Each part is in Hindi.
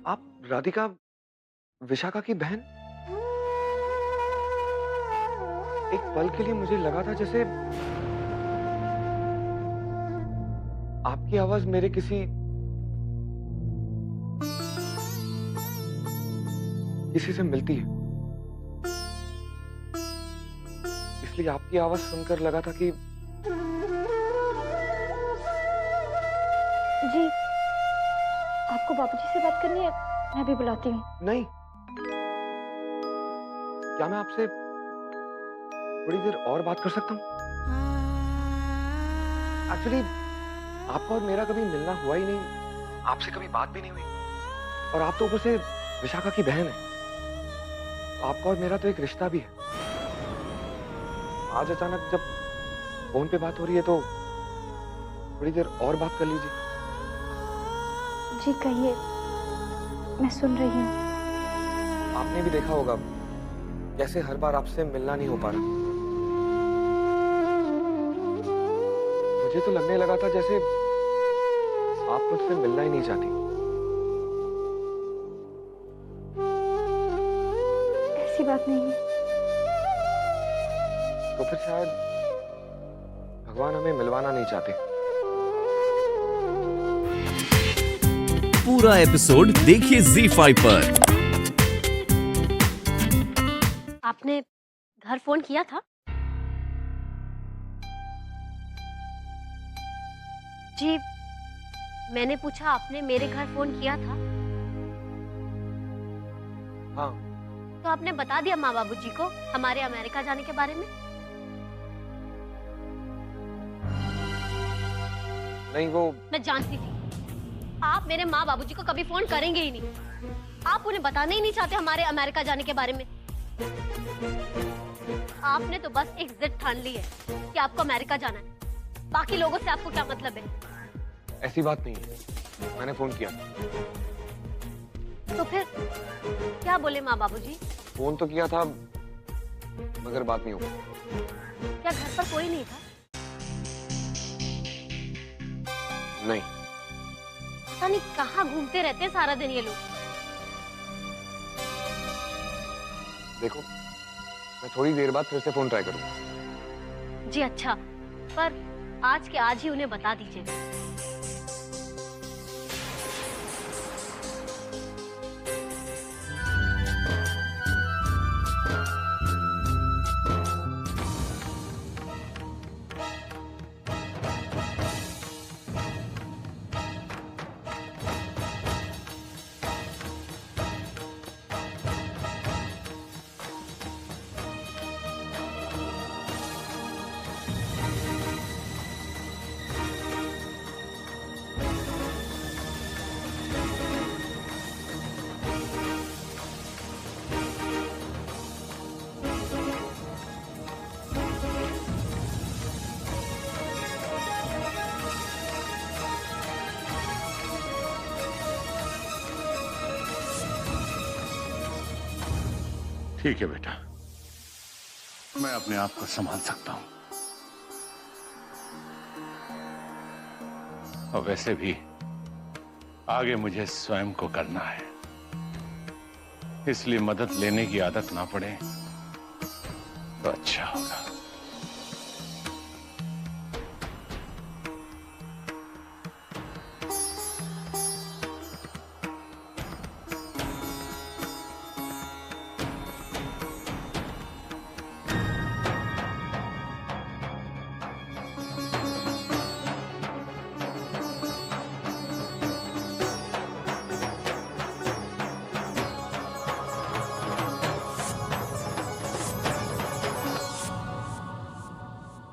आप राधिका, विशाखा की बहन? एक पल के लिए मुझे लगा था जैसे आपकी आवाज मेरे किसी किसी से मिलती है। इसलिए आपकी आवाज सुनकर लगा था कि जी, आपको बाबूजी से बात करनी है? मैं भी बुलाती हूँ। नहीं, क्या मैं आपसे थोड़ी देर और बात कर सकता हूँ? एक्चुअली आपका और मेरा कभी मिलना हुआ ही नहीं, आपसे कभी बात भी नहीं हुई, और आप तो ऊपर से विशाखा की बहन है। तो आपका और मेरा तो एक रिश्ता भी है। आज अचानक जब फोन पे बात हो रही है तो थोड़ी देर और बात कर लीजिए। जी कहिए, मैं सुन रही हूँ। आपने भी देखा होगा कैसे हर बार आपसे मिलना नहीं हो पा रहा। मुझे तो लगने लगा था जैसे आप मुझसे मिलना ही नहीं चाहती। ऐसी बात नहीं है। तो फिर शायद भगवान हमें मिलवाना नहीं चाहते। पूरा एपिसोड देखिए ZEE5 पर। आपने घर फोन किया था? जी, मैंने पूछा आपने मेरे घर फोन किया था? हाँ। तो आपने बता दिया माँ बाबूजी को हमारे अमेरिका जाने के बारे में? नहीं, वो मैं जानती थी आप मेरे माँ बाबूजी को कभी फोन करेंगे ही नहीं। आप उन्हें बताना ही नहीं चाहते हमारे अमेरिका जाने के बारे में। आपने तो बस एक जिद ठान ली है कि आपको अमेरिका जाना है। बाकी लोगों से आपको क्या मतलब है? ऐसी बात नहीं है, मैंने फोन किया। तो फिर क्या बोले माँ बाबूजी? फोन तो किया था मगर बात नहीं हो पाई। क्या घर पर कोई नहीं था? नहीं। पता नहीं कहाँ घूमते रहते हैं सारा दिन ये लोग। देखो, मैं थोड़ी देर बाद फिर से फोन ट्राई करूंगा। जी अच्छा, पर आज के आज ही उन्हें बता दीजिए। ठीक है बेटा, मैं अपने आप को संभाल सकता हूं। और वैसे भी आगे मुझे स्वयं को करना है, इसलिए मदद लेने की आदत ना पड़े तो अच्छा होगा।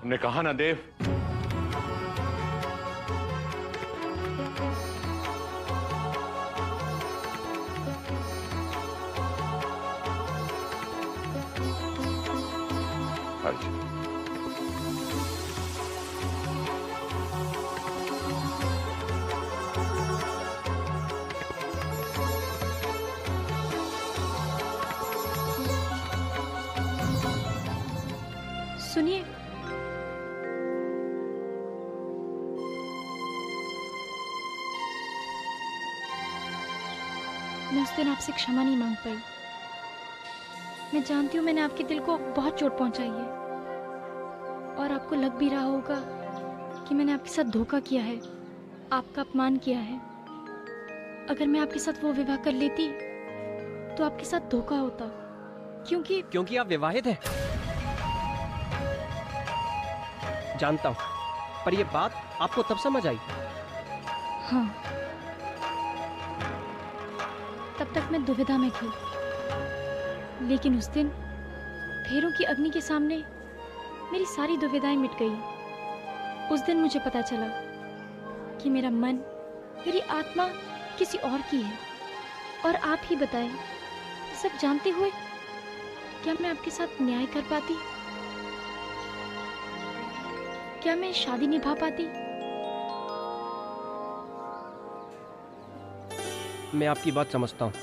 हमने कहा ना देव, अर्जुन। सुनिए, मैं उस दिन आपसे क्षमा नहीं मांग पाई। मैं जानती हूँ मैंने आपके दिल को बहुत चोट पहुंचाई है, और आपको लग भी रहा होगा कि मैंने आपके साथ धोखा किया है, आपका अपमान किया है। अगर मैं आपके साथ वो विवाह कर लेती तो आपके साथ धोखा होता, क्योंकि आप विवाहित हैं। जानता हूँ, पर ये बात आपको तब समझ आई। हाँ, तब तक मैं दुविधा में थी, लेकिन उस दिन फेरों की अग्नि के सामने मेरी सारी दुविधाएं मिट गई। उस दिन मुझे पता चला कि मेरा मन, मेरी आत्मा किसी और की है। और आप ही बताएं, सब जानते हुए क्या मैं आपके साथ न्याय कर पाती? क्या मैं शादी निभा पाती? मैं आपकी बात समझता हूँ।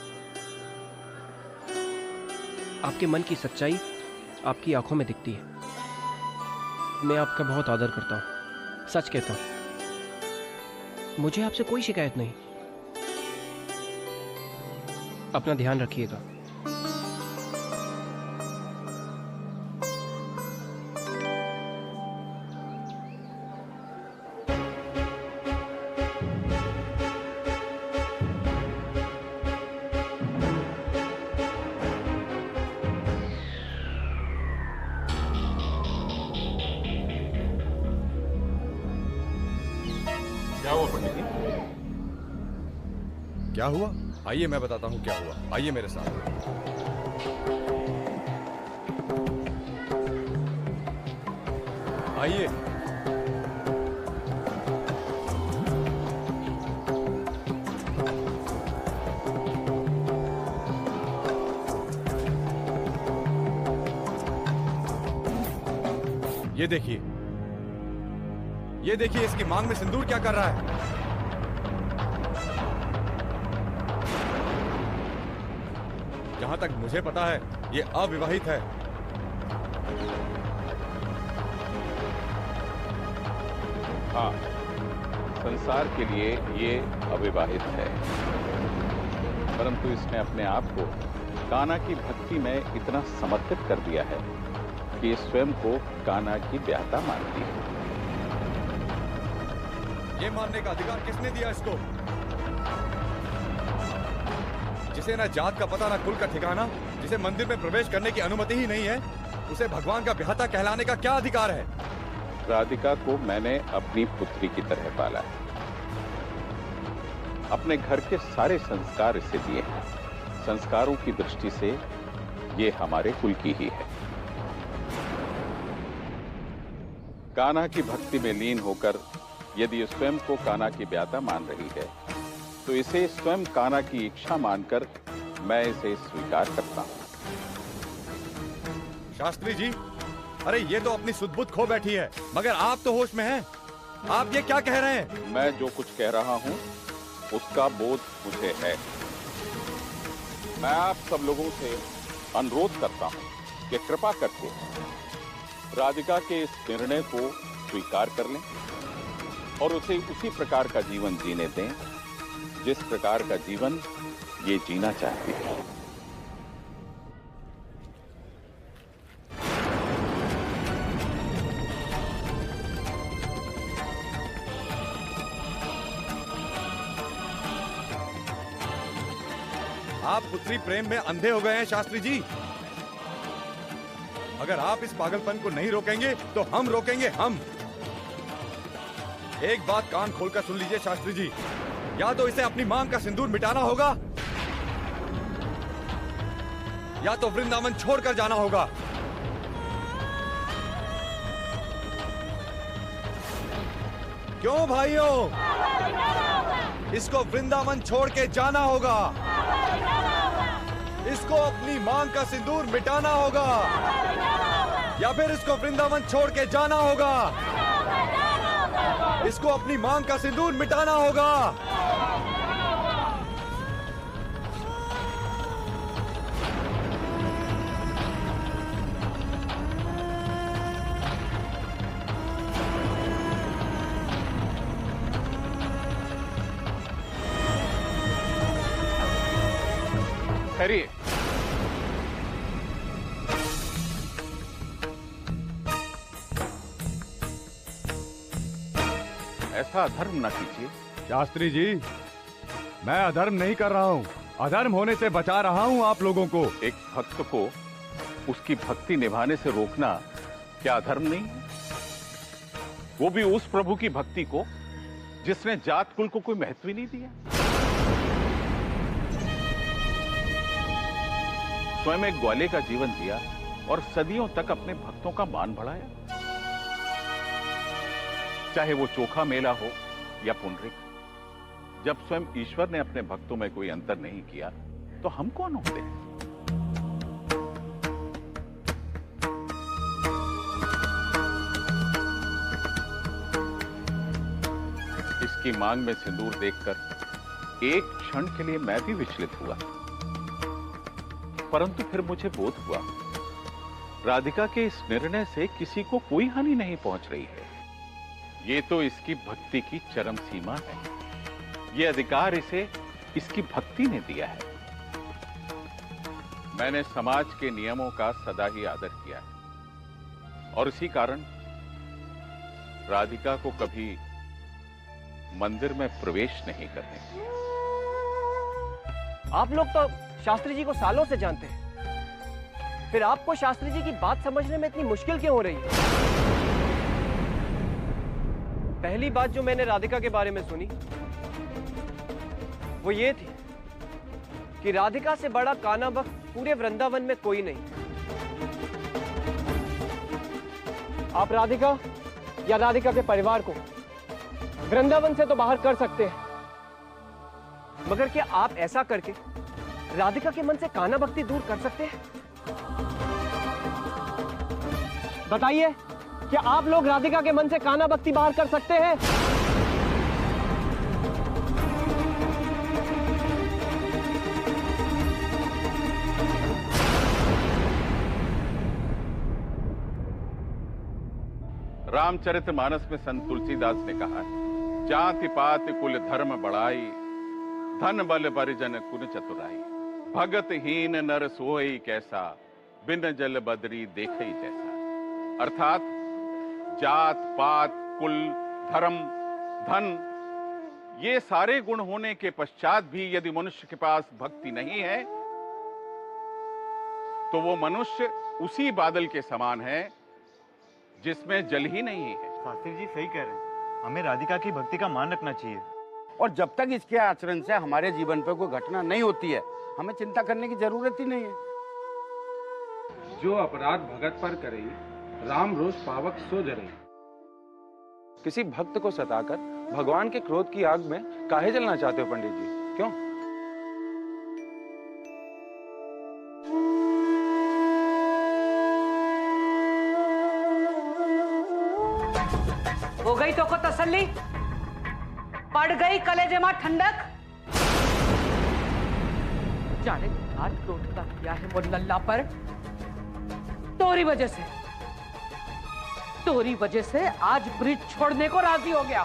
आपके मन की सच्चाई आपकी आंखों में दिखती है। मैं आपका बहुत आदर करता हूँ, सच कहता हूँ। मुझे आपसे कोई शिकायत नहीं। अपना ध्यान रखिएगा। क्या हुआ पंडित जी? क्या हुआ? आइए मैं बताता हूँ क्या हुआ। आइए मेरे साथ। आइए। ये देखिए, ये देखिए, इसकी मांग में सिंदूर क्या कर रहा है। जहां तक मुझे पता है, ये अविवाहित है। हाँ, संसार के लिए ये अविवाहित है, परंतु इसने अपने आप को कान्हा की भक्ति में इतना समर्पित कर दिया है कि ये स्वयं को कान्हा की ब्याहता मानती है। ये मानने का अधिकार किसने दिया इसको? जिसे ना जात का पता ना कुल का ठिकाना, जिसे मंदिर में प्रवेश करने की अनुमति ही नहीं है, उसे भगवान का ब्याहता कहलाने का क्या अधिकार है? राधिका को मैंने अपनी पुत्री की तरह पाला है। अपने घर के सारे संस्कार इसे दिए हैं। संस्कारों की दृष्टि से ये हमारे कुल की ही है। कान्हा की भक्ति में लीन होकर यदि स्वयं को कान्हा की ब्याहता मान रही है, तो इसे स्वयं कान्हा की इच्छा मानकर मैं इसे स्वीकार करता हूं। शास्त्री जी, अरे ये तो अपनी सुध-बुध खो बैठी है, मगर आप तो होश में हैं। आप ये क्या कह रहे हैं? मैं जो कुछ कह रहा हूं, उसका बोध मुझे है। मैं आप सब लोगों से अनुरोध करता हूं कि कृपा करके राधिका के इस निर्णय को स्वीकार कर लें और उसे उसी प्रकार का जीवन जीने दें जिस प्रकार का जीवन ये जीना चाहती है। आप पुत्री प्रेम में अंधे हो गए हैं शास्त्री जी। अगर आप इस पागलपन को नहीं रोकेंगे तो हम रोकेंगे। हम एक बात कान खोलकर सुन लीजिए शास्त्री जी, या तो इसे अपनी मांग का सिंदूर मिटाना होगा या तो वृंदावन छोड़कर जाना होगा। क्यों भाइयों? इसको वृंदावन छोड़ के जाना होगा। इसको अपनी मांग का सिंदूर मिटाना होगा या फिर इसको वृंदावन छोड़ के जाना होगा। इसको अपनी मांग का सिंदूर मिटाना होगा। ठहरिए। ऐसा अधर्म ना कीजिए। शास्त्री जी, मैं अधर्म नहीं कर रहा हूँ, अधर्म होने से बचा रहा हूँ आप लोगों को। एक भक्त को उसकी भक्ति निभाने से रोकना क्या अधर्म नहीं है? वो भी उस प्रभु की भक्ति को जिसने जात कुल को कोई महत्व ही नहीं दिया। स्वयं एक ग्वाले का जीवन जिया और सदियों तक अपने भक्तों का मान बढ़ाया। चाहे वो चोखा मेला हो या पुनरिक, जब स्वयं ईश्वर ने अपने भक्तों में कोई अंतर नहीं किया तो हम कौन होते हैं? इसकी मांग में सिंदूर देखकर एक क्षण के लिए मैं भी विचलित हुआ, परंतु फिर मुझे बोध हुआ राधिका के इस निर्णय से किसी को कोई हानि नहीं पहुंच रही है। ये तो इसकी भक्ति की चरम सीमा है। ये अधिकार इसे इसकी भक्ति ने दिया है। मैंने समाज के नियमों का सदा ही आदर किया है और इसी कारण राधिका को कभी मंदिर में प्रवेश नहीं करने दिया। आप लोग तो शास्त्री जी को सालों से जानते हैं, फिर आपको शास्त्री जी की बात समझने में इतनी मुश्किल क्यों हो रही है? पहली बात जो मैंने राधिका के बारे में सुनी वो ये थी कि राधिका से बड़ा काना भक्त पूरे वृंदावन में कोई नहीं। आप राधिका या राधिका के परिवार को वृंदावन से तो बाहर कर सकते हैं, मगर क्या आप ऐसा करके राधिका के मन से काना भक्ति दूर कर सकते हैं? बताइए, क्या आप लोग राधिका के मन से काना भक्ति बाहर कर सकते हैं? रामचरितमानस में संत तुलसीदास ने कहा है, जाति पाति कुल धर्म बढ़ाई, धन बल परिजन कुन चतुराई, भगत हीन नर सोई कैसा, बिन जल बदरी देखई जैसा। अर्थात जात पात कुल धर्म धन ये सारे गुण होने के पश्चात भी यदि मनुष्य के पास भक्ति नहीं है तो वो मनुष्य उसी बादल के समान है जिसमें जल ही नहीं है। शास्त्री जी सही कह रहे हैं, हमें राधिका की भक्ति का मान रखना चाहिए। और जब तक इसके आचरण से हमारे जीवन पर कोई घटना नहीं होती है, हमें चिंता करने की जरूरत ही नहीं है। जो अपराध भगत पर करे, राम रोष पावक सो जरे। किसी भक्त को सताकर भगवान के क्रोध की आग में काहे जलना चाहते हो पंडित जी? क्यों? हो गई तो को तसल्ली? पड़ गई कलेजे मां ठंडक? जाने घाट क्रोध का किया है वो लल्ला पर। तोरी वजह से आज ब्रिज छोड़ने को राजी हो गया।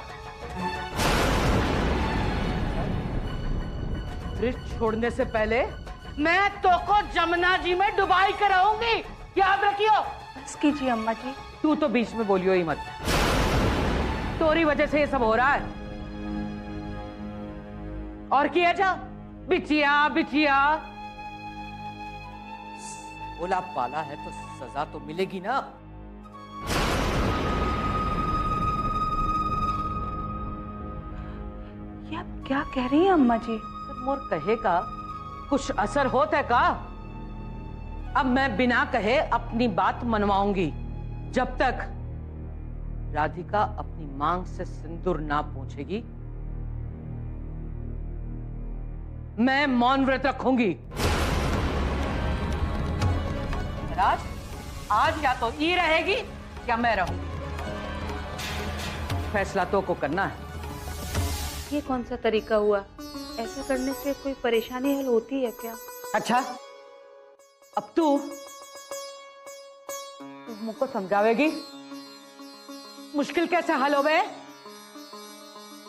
ब्रिज छोड़ने से पहले मैं तो को जमुना जी में डुबाई कर रहूंगी, याद रखियो। बस कीजिए अम्मा जी। तू तो बीच में बोलियो ही मत। तोरी वजह से ये सब हो रहा है। और किया जा बिचिया बिचिया बोला पाला है तो सजा तो मिलेगी ना। ये आप क्या कह रही हैं अम्मा जी? मोर कहे का कुछ असर होता है का? अब मैं बिना कहे अपनी बात मनवाऊंगी जब तक राधिका अपनी मांग से सिंदूर ना पूछेगी। मैं मौन व्रत रखूंगी। आज या तो ये रहेगी या मैं रहूंगी। फैसला तो को करना है। ये कौन सा तरीका हुआ? ऐसा करने से कोई परेशानी हल होती है क्या? अच्छा, अब तू मुझको समझावेगी मुश्किल कैसे हल हो गए?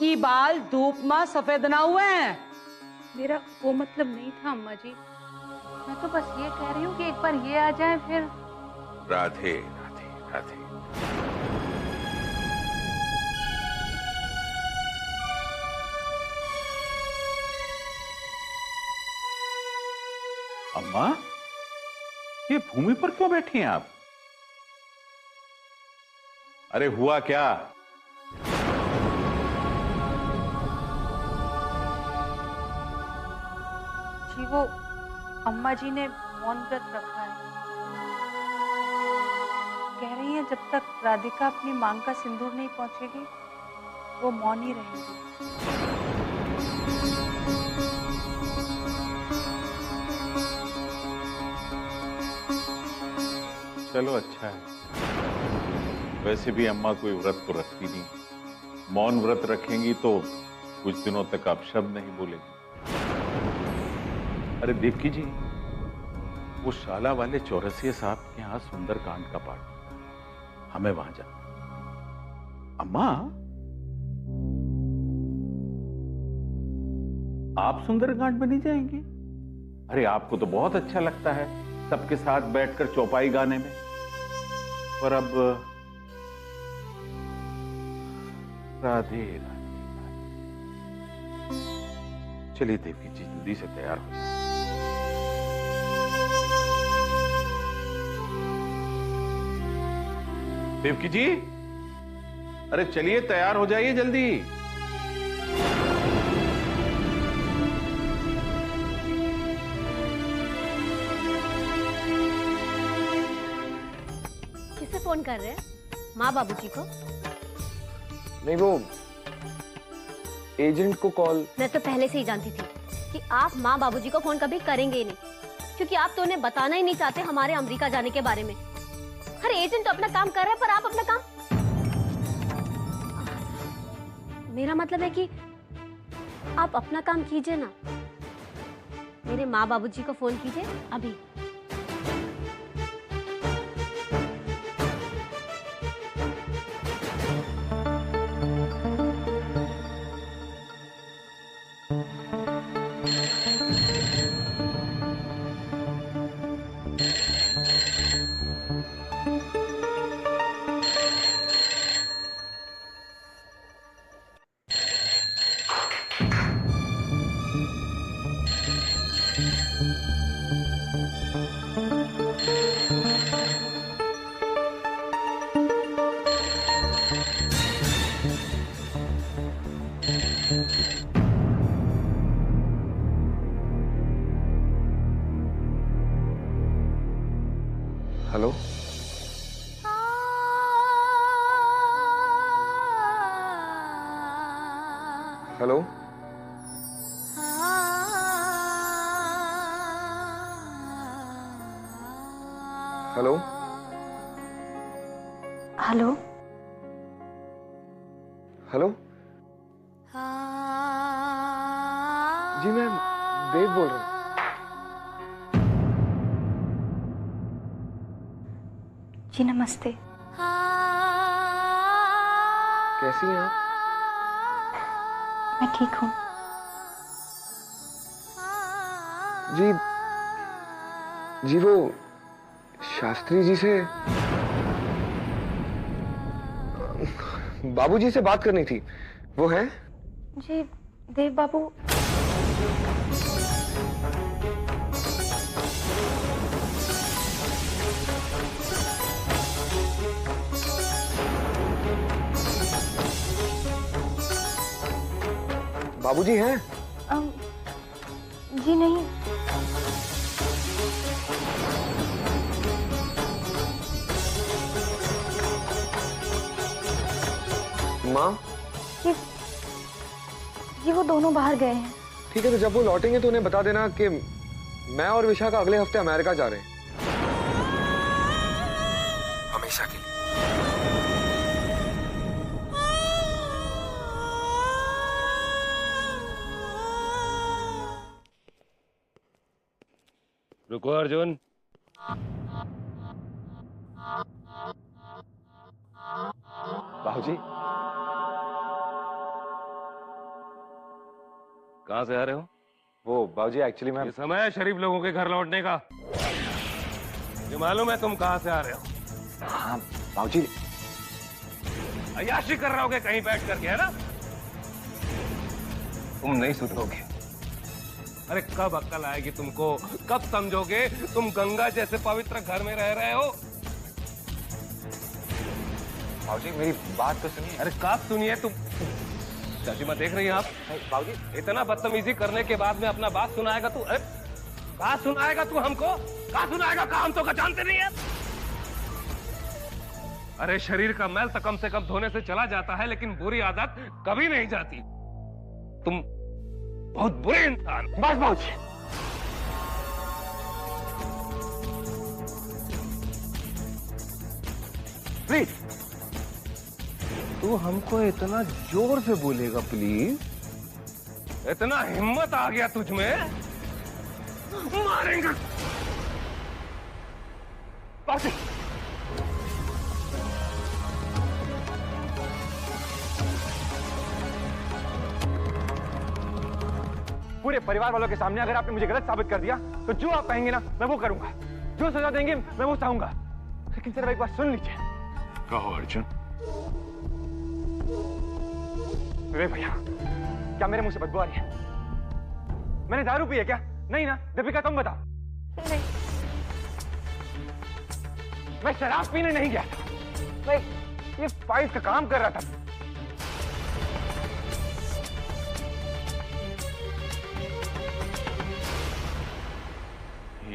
ये बाल धूप में सफेद ना हुए हैं। मेरा वो मतलब नहीं था अम्मा जी। मैं तो बस ये कह रही हूँ कि एक बार ये आ जाए फिर। राधे राधे राधे। अम्मा, ये भूमि पर क्यों बैठी हैं आप? अरे हुआ क्या? जी वो अम्मा जी ने मौन व्रत रखा है। कह रही हैं जब तक राधिका अपनी मांग का सिंदूर नहीं पहुंचेगी वो मौन ही रहेगी। चलो अच्छा है। वैसे भी अम्मा कोई व्रत तो रखती नहीं, मौन व्रत रखेंगी तो कुछ दिनों तक आप शब्द नहीं बोलेंगी। अरे देवकी जी, वो शाला वाले चौरसिया साहब के यहाँ सुंदर कांड का पाठ, हमें वहां जाना। अम्मा, आप सुंदरकांड में नहीं जाएंगी? अरे आपको तो बहुत अच्छा लगता है सबके साथ बैठकर चौपाई गाने में, पर अब राधे राधे। चलिए देवी जी, जल्दी से तैयार हो जाए। देवकी जी, अरे चलिए तैयार हो जाइए जल्दी। किसे फोन कर रहे हैं? माँ बाबूजी को? नहीं, वो एजेंट को कॉल। मैं तो पहले से ही जानती थी कि आप माँ बाबूजी को फोन कभी करेंगे ही नहीं, क्योंकि आप तो उन्हें बताना ही नहीं चाहते हमारे अमेरिका जाने के बारे में। अरे एजेंट तो अपना काम कर रहा है, पर आप अपना काम। मेरा मतलब है कि आप अपना काम कीजिए ना। मेरे माँ बाबूजी को फोन कीजिए अभी। Hello, hello, hello, hello, hello. जी मैं देव बोल रहा हूँ। जी नमस्ते। कैसी हैं आप? मैं ठीक हूँ। जी वो शास्त्री जी से, बाबूजी से बात करनी थी। वो हैं? जी देव बाबू। बाबूजी हैं? जी नहीं। माँ? जी वो दोनों बाहर गए हैं। ठीक है, तो जब वो लौटेंगे तो उन्हें बता देना कि मैं और विशाखा अगले हफ्ते अमेरिका जा रहे हैं, हमेशा के लिए। रुको अर्जुन। बाबूजी, कहाँ से आ रहे हो? वो बाबूजी एक्चुअली मैं ये समय है शरीफ लोगों के घर लौटने का। ये मालूम है तुम कहां से आ रहे हो? हाँ बाबूजी। अय्याशी कर रहे होगे कहीं बैठ करके, है ना? तुम नहीं सुधरोगे। अरे कब अक्ल आएगी तुमको? कब समझोगे? तुम गंगा जैसे पवित्र घर में रह रहे हो। बाबूजी मेरी बात तो सुनिए। अरे कब सुनिए तुम? चाची माँ देख रही हैं आप? बाबूजी इतना बदतमीजी करने के बाद में अपना बात सुनाएगा तू? कहा सुनाएगा तू हमको? कहा सुनाएगा? कहा हम तो का जानते नहीं है? अरे शरीर का मैल तो कम से कम धोने से चला जाता है, लेकिन बुरी आदत कभी नहीं जाती। तुम बहुत बुरे इंसान। बस बाबूजी। प्लीज तू हमको इतना जोर से बोलेगा प्लीज? इतना हिम्मत आ गया तुझ में? मारेंगे। बाबूजी पूरे परिवार वालों के सामने अगर आपने मुझे गलत साबित कर दिया तो जो आप कहेंगे ना मैं वो करूंगा। जो सजा देंगे मैं वो चाहूंगा। लेकिन सिर्फ एक बात सुन लीजिए। कहो अर्जुन। विवेक भैया, क्या मेरे मुंह से बदबू आ रही है? मैंने दारू पी है क्या? नहीं ना? दीपिका तुम बताओ। नहीं। मैं शराब पीने नहीं गया था। मैं ये फाइल का काम कर रहा था।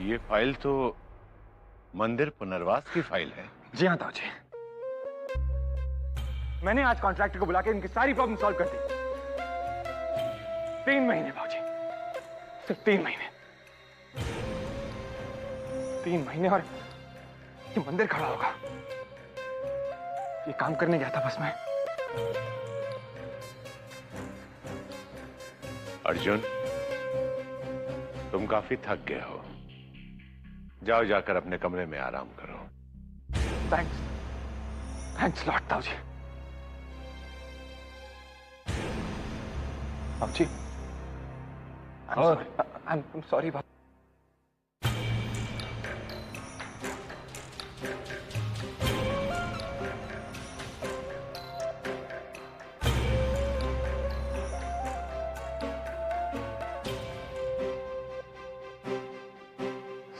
ये फाइल तो मंदिर पुनर्वास की फाइल है। जी हाँ ताऊ जी। मैंने आज कॉन्ट्रैक्टर को बुला के इनकी सारी प्रॉब्लम सॉल्व कर दी। 3 महीने बाबूजी, सिर्फ 3 महीने। 3 महीने और ये मंदिर खड़ा होगा। ये काम करने गया था बस मैं। अर्जुन तुम काफी थक गए हो, जाओ जाकर अपने कमरे में आराम करो। थैंक्स लॉट ताऊ जी। बाबूजी I'm sorry बाबू।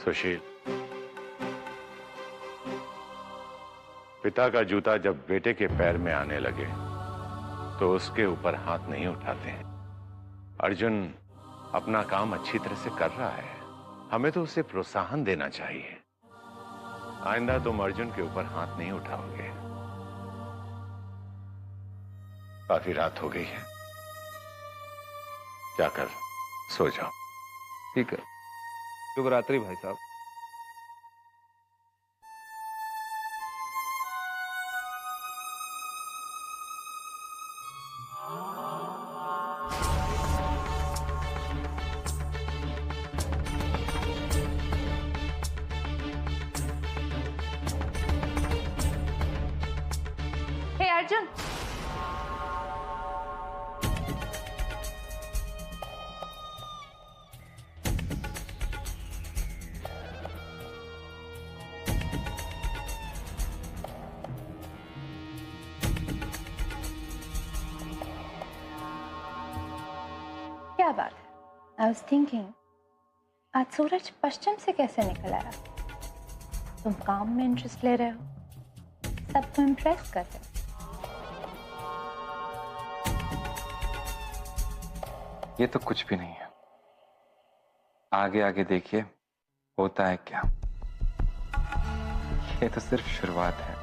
सुशील, पिता का जूता जब बेटे के पैर में आने लगे तो उसके ऊपर हाथ नहीं उठाते हैं। अर्जुन अपना काम अच्छी तरह से कर रहा है, हमें तो उसे प्रोत्साहन देना चाहिए। आइंदा तुम अर्जुन के ऊपर हाथ नहीं उठाओगे। काफी रात हो गई है, जाकर सो जाओ। ठीक है, शुभ रात्रि भाई साहब। हे अर्जुन, क्या बात है? आई वॉज थिंकिंग आज सूरज पश्चिम से कैसे निकल आया? तुम काम में इंटरेस्ट ले रहे हो, सबको इम्प्रेस कर रहे हो। ये तो कुछ भी नहीं है। आगे आगे देखिए होता है क्या। ये तो सिर्फ शुरुआत है।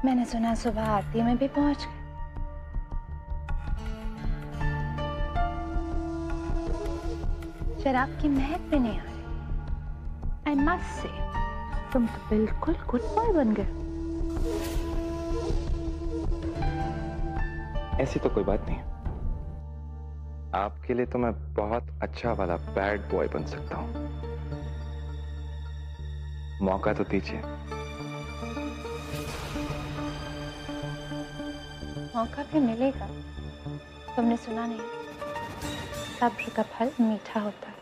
मैंने सुना सुबह आरती में भी पहुंच गए। शराब की महक भी नहीं आ रही। आई मस्ट से तुम तो बिल्कुल गुड बॉय बन गए। ऐसी तो कोई बात नहीं। आपके लिए तो मैं बहुत अच्छा वाला बैड बॉय बन सकता हूं। मौका तो दीजिए। मौका भी मिलेगा। तुमने सुना नहीं, सब्र का फल मीठा होता है।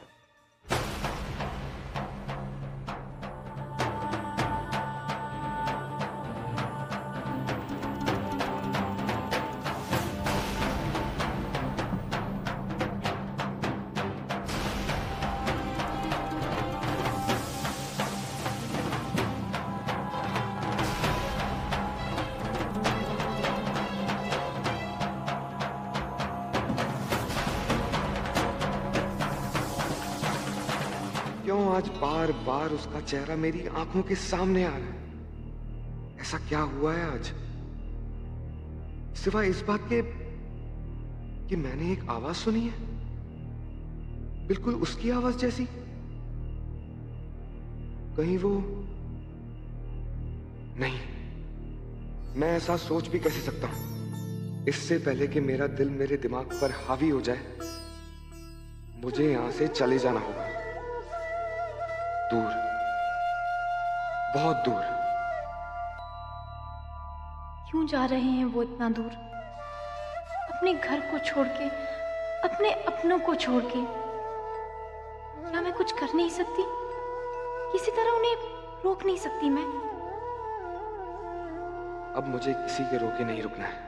क्यों आज बार बार उसका चेहरा मेरी आंखों के सामने आ रहा है? ऐसा क्या हुआ है आज? सिवाय इस बात के कि मैंने एक आवाज सुनी है, बिल्कुल उसकी आवाज जैसी। कहीं वो नहीं, मैं ऐसा सोच भी कैसे सकता हूं? इससे पहले कि मेरा दिल मेरे दिमाग पर हावी हो जाए, मुझे यहां से चले जाना होगा, दूर, बहुत दूर। क्यों जा रहे हैं वो इतना दूर? अपने घर को छोड़ के, अपने अपनों को छोड़ के। क्या मैं कुछ कर नहीं सकती? किसी तरह उन्हें रोक नहीं सकती मैं? अब मुझे किसी के रोके नहीं रुकना है।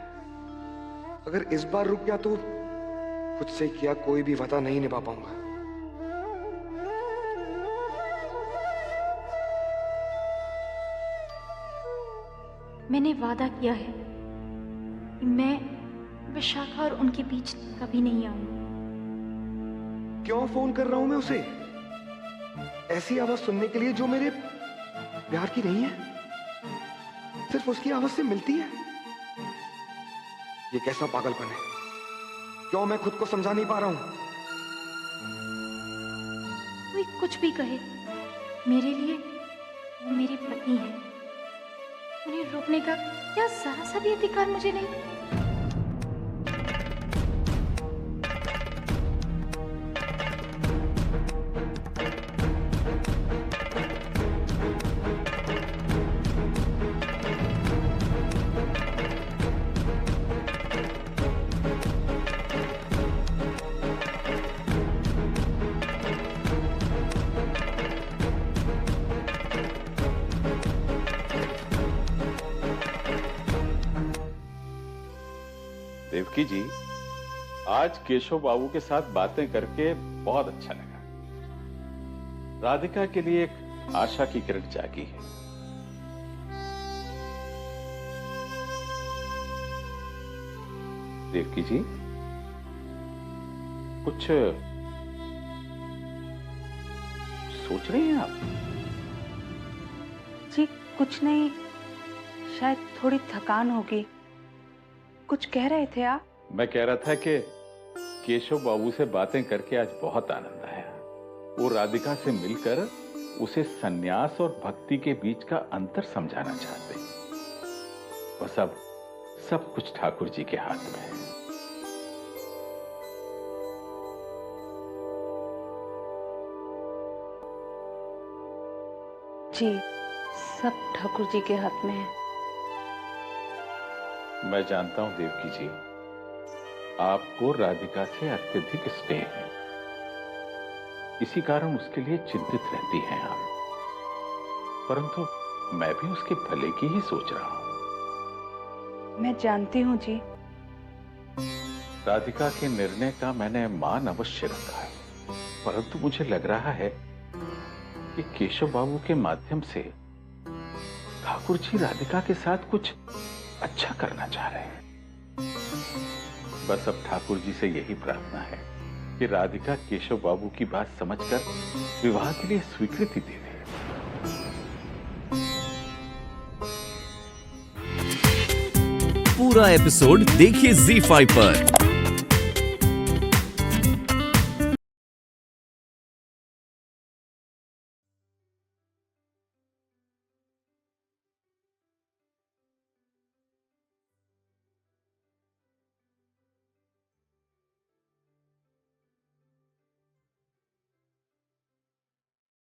अगर इस बार रुक गया तो खुद से किया कोई भी वादा नहीं निभा पाऊंगा। मैंने वादा किया है कि मैं विशाखा और उनके बीच कभी नहीं आऊंगी। क्यों फोन कर रहा हूं मैं उसे? ऐसी आवाज सुनने के लिए जो मेरे प्यार की नहीं है, सिर्फ उसकी आवाज से मिलती है। ये कैसा पागलपन है? क्यों मैं खुद को समझा नहीं पा रहा हूं? कोई कुछ भी कहे, मेरे लिए वो मेरे पति हैं। उन्हें रोकने का क्या जरा सा भी अधिकार मुझे नहीं? देवकी जी, आज केशव बाबू के साथ बातें करके बहुत अच्छा लगा। राधिका के लिए एक आशा की किरण जागी है। देवकी जी, कुछ सोच रही हैं आप? जी कुछ नहीं, शायद थोड़ी थकान होगी। कुछ कह रहे थे आप? मैं कह रहा था कि केशव बाबू से बातें करके आज बहुत आनंद आया। वो राधिका से मिलकर उसे सन्यास और भक्ति के बीच का अंतर समझाना चाहते हैं। बस अब सब कुछ ठाकुर जी के हाथ में है। जी, सब ठाकुर जी के हाथ में है। मैं जानता हूं देवकी जी, आपको राधिका से अत्यधिक स्नेह है। इसी कारण उसके लिए चिंतित रहती हैं आप। परंतु मैं भी उसके भले की ही सोच रहा हूं। मैं जानती हूं जी। राधिका के निर्णय का मैंने मान अवश्य रखा है, परंतु मुझे लग रहा है कि केशव बाबू के माध्यम से ठाकुर जी राधिका के साथ कुछ अच्छा करना चाह रहे हैं। बस अब ठाकुर जी से यही प्रार्थना है कि राधिका केशव बाबू की बात समझकर विवाह के लिए स्वीकृति दे दे। पूरा एपिसोड देखिए ZEE5 पर।